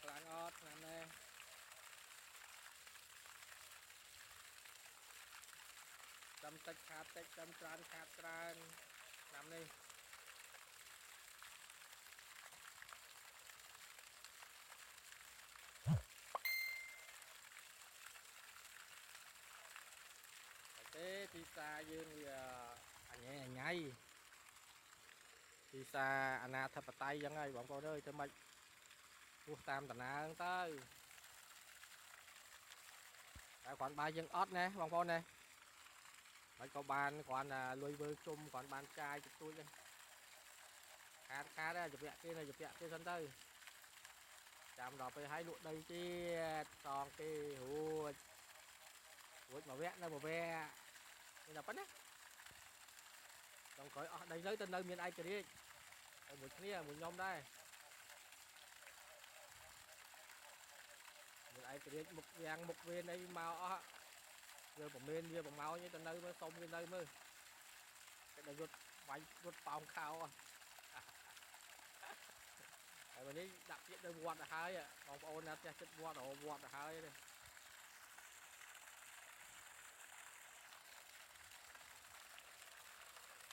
láng ót làm đây chăm tích khát tích chăm tràn khát tràn làm đi thế thì xa dương thì nhẹ nhảy thì xa anh thập tay vẫn ơi bọn con ơi cho mình mua tam tận ăn tới tại còn ba dân ót nè bọn con nè mấy có bàn còn là lùi vơi chung còn bàn trai chụp tôi đây khá khá ra chụp vẹt kia này chụp vẹt kia sân tới chạm đỏไปให้lụa đây chi còn cái hùa mà vẹt nơi mà ve nên là bắt đấy còn khỏi ở đây lấy tên nơi miền ai kì đi một kia một nhóm đây miền ai kì đi một vàng một viên đây màu rồi bóng lên kia bóng máu như tên nơi mới xong bên đây mới cái này rút váy rút phòng khaoวันนี้ดับเยอะเลยวัดหายอ่ะบางคนนะจะจุดวัดโอ้วัดหายเลย